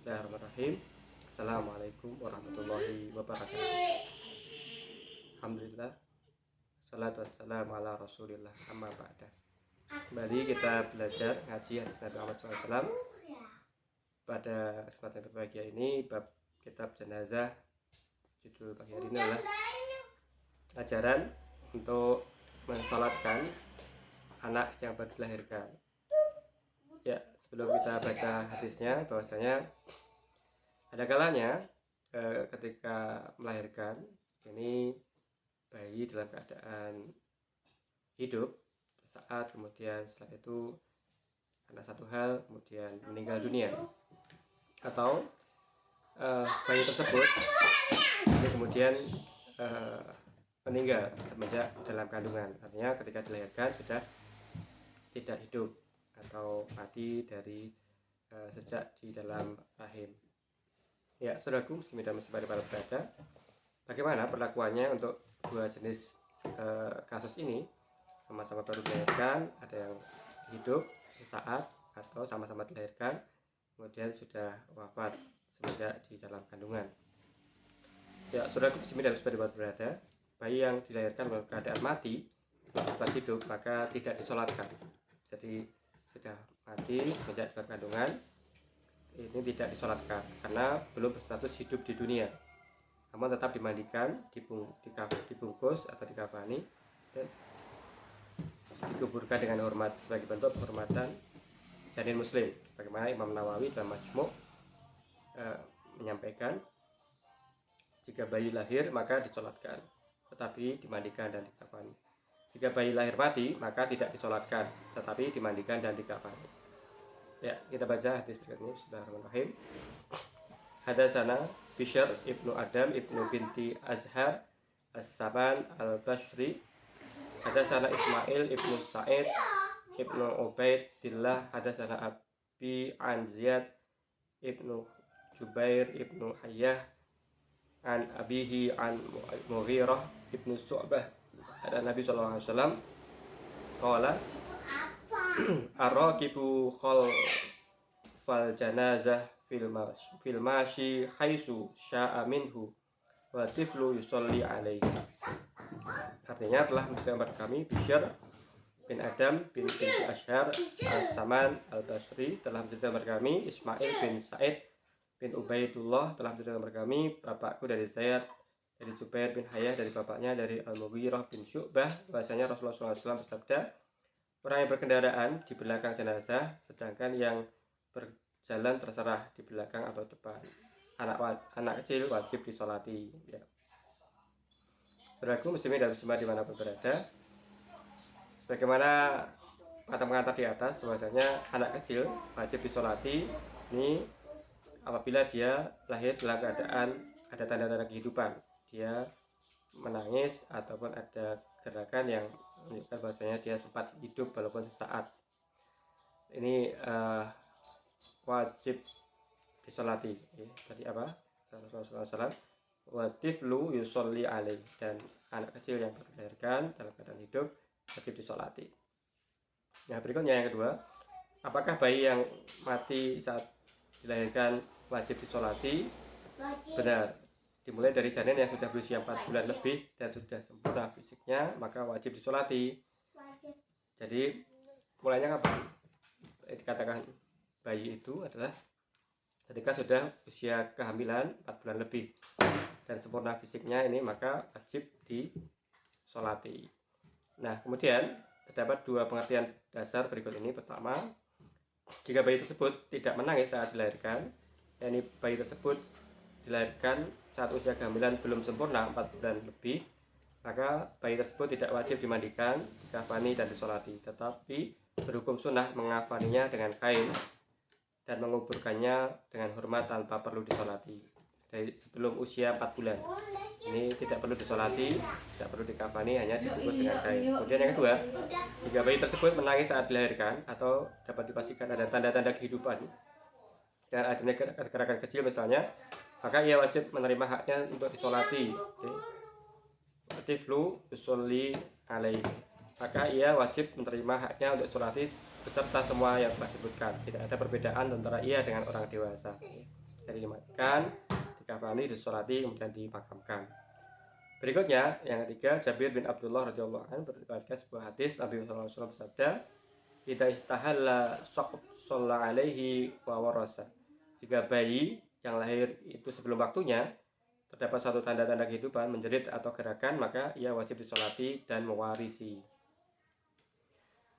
Bismillahirrahmanirrahim. Assalamualaikum warahmatullahi wabarakatuh. Alhamdulillah, salatu wassalamu ala rasulillah, amma ba'da. Kembali kita belajar ngaji hadis Nabi Muhammad SAW. Pada kesempatan berbahagia ini, bab kitab jenazah. Judul pagi hari ini adalah ajaran untuk mensalatkan anak yang baru dilahirkan. Ya, sebelum kita baca hadisnya, bahwasanya ada kalanya ketika melahirkan ini bayi dalam keadaan hidup saat, kemudian setelah itu karena satu hal kemudian meninggal dunia, atau bayi tersebut ini kemudian meninggal semenjak dalam kandungan, artinya ketika dilahirkan sudah tidak hidup atau mati dari sejak di dalam rahim. Ya, saudaraku muslimin dan muslimat berada, bagaimana perlakuannya untuk dua jenis kasus ini? Sama-sama baru dilahirkan, ada yang hidup sesaat atau sama-sama dilahirkan kemudian sudah wafat semenjak di dalam kandungan. Ya, saudaraku muslimin dan muslimat berada, bayi yang dilahirkan dalam keadaan mati tempat hidup maka tidak disolatkan. Jadi sudah mati sejak dalam kandungan, ini tidak disolatkan karena belum berstatus hidup di dunia, namun tetap dimandikan, dibungkus atau dikafani dan dikuburkan dengan hormat sebagai bentuk penghormatan janin muslim. Bagaimana Imam Nawawi dalam Majmu' menyampaikan, jika bayi lahir maka disolatkan tetapi dimandikan dan dikafani. Jika bayi lahir mati maka tidak disolatkan tetapi dimandikan dan dikafani. Ya, kita baca hadis berikutnya. Bismillahirrahmanirrahim. Hadatsana Bishr ibnu Adam ibnu binti Azhar As-Saman Al-Bashri. Hadatsana Ismail ibnu Sa'id ibnu Ubaidillah. Hadatsana Abi an Ziyad ibnu Jubair ibnu Hayyah an abihi an Mughirah ibnu Su'bah. Ada Nabi SAW qala ar-raqibu khalfal janazah fil mashi haisu sya'a minhu wa tiflu yusolli alaihi. Artinya telah menceritakan kami Bishr bin Adam bin binti Ashar As-Saman Al-Basri telah menceritakan kami Ismail bin Sa'id bin Ubaidullah telah menceritakan kami bapakku dari Zaid dari Jubair bin Hayyah dari bapaknya dari Al-Mughirah bin Syu'bah, bahwasanya Rasulullah SAW bersabda, orang yang berkendaraan di belakang jenazah sedangkan yang berjalan terserah di belakang atau depan. Anak kecil wajib disolati. Ya. Saudaraku muslimin dan muslimat dimanapun berada, sebagaimana kata pengantar di atas, bahwasanya anak kecil wajib disolati ini apabila dia lahir dalam keadaan ada tanda-tanda kehidupan, dia menangis ataupun ada gerakan yang menunjukkan bahwasanya dia sempat hidup walaupun sesaat. Ini wajib disolati. Tadi apa? Rasulullah SAW wa tiflu yusolli alaih, dan anak kecil yang baru dilahirkan dalam keadaan hidup wajib disolati. Nah, berikutnya yang kedua, apakah bayi yang mati saat dilahirkan wajib disolati? Benar. Dimulai dari janin yang sudah berusia 4 bulan lebih dan sudah sempurna fisiknya, maka wajib disolati. Jadi mulainya kapan dikatakan bayi itu adalah ketika sudah usia kehamilan 4 bulan lebih dan sempurna fisiknya ini, maka wajib disolati. Nah, kemudian terdapat dua pengertian dasar berikut ini. Pertama, jika bayi tersebut tidak menangis saat dilahirkan, yakni bayi tersebut dilahirkan saat usia kehamilan belum sempurna 4 bulan lebih, maka bayi tersebut tidak wajib dimandikan, dikafani dan disolati, tetapi berhukum sunnah mengafaninya dengan kain dan menguburkannya dengan hormat tanpa perlu disolati dari sebelum usia 4 bulan. Ini tidak perlu disolati, tidak perlu dikafani, hanya dibungkus dengan kain. Kemudian yang kedua, jika bayi tersebut menangis saat dilahirkan atau dapat dipastikan ada tanda-tanda kehidupan dan adanya gerakan kecil misalnya, maka ia wajib menerima haknya untuk disolati. Tiflu yusolli alaihi, maka ia wajib menerima haknya untuk disolati beserta semua yang telah disebutkan. Tidak ada perbedaan antara ia dengan orang dewasa. Jadi dimandikan, dikafani, disolati, kemudian dimakamkan. Berikutnya yang ketiga, Jabir bin Abdullah radhiyallahu anhu berriwayatkan sebuah hadis Nabi sallallahu alaihi wasallam bersabda, "Idza istahalla saqat shalla alaihi wa warasa." Jika bayi yang lahir itu sebelum waktunya terdapat suatu tanda-tanda kehidupan, menjerit atau gerakan, maka ia wajib disolati dan mewarisi.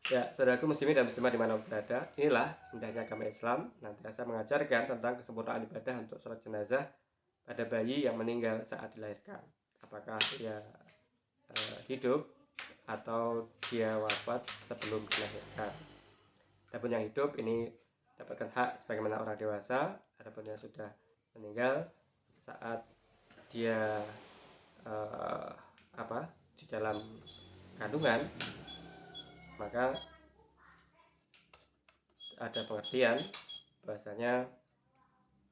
Ya, saudaraku muslimin dan muslimah dimana berada, inilah indahnya agama Islam. Nanti saya mengajarkan tentang kesempurnaan ibadah untuk sholat jenazah pada bayi yang meninggal saat dilahirkan. Apakah dia hidup atau dia wafat sebelum dilahirkan. Adapun yang hidup ini dapatkan hak sebagaimana orang dewasa. Adapun yang sudah meninggal saat dia di dalam kandungan, maka ada pengertian bahasanya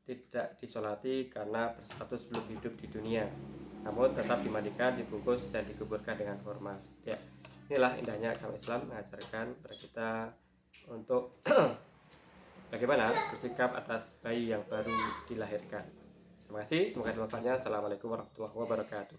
tidak disolati karena berstatus belum hidup di dunia, namun tetap dimandikan, dibungkus, dan dikuburkan dengan hormat. Ya, inilah indahnya agama Islam mengajarkan kepada kita untuk bagaimana bersikap atas bayi yang baru dilahirkan. Terima kasih, semoga bermanfaatnya. Assalamualaikum warahmatullahi wabarakatuh.